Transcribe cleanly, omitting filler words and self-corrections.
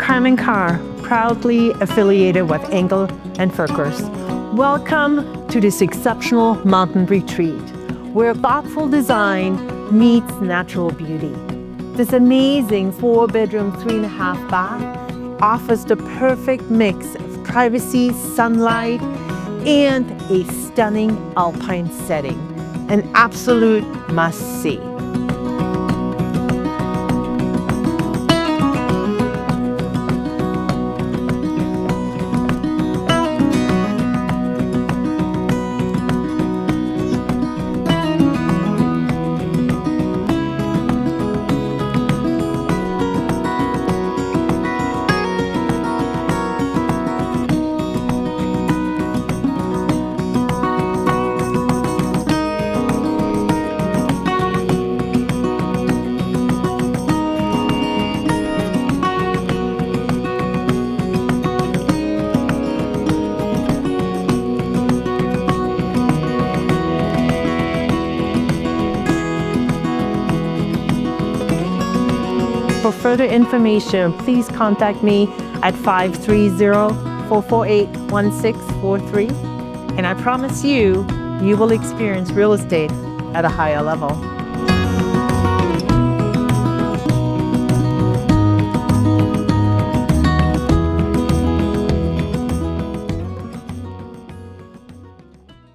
Carmen Carr, proudly affiliated with Engel and Firkers. Welcome to this exceptional mountain retreat, where thoughtful design meets natural beauty. This amazing 4-bedroom, 3.5 bath offers the perfect mix of privacy, sunlight, and a stunning alpine setting. An absolute must-see. For further information, please contact me at 530-448-1643. And I promise you, you will experience real estate at a higher level.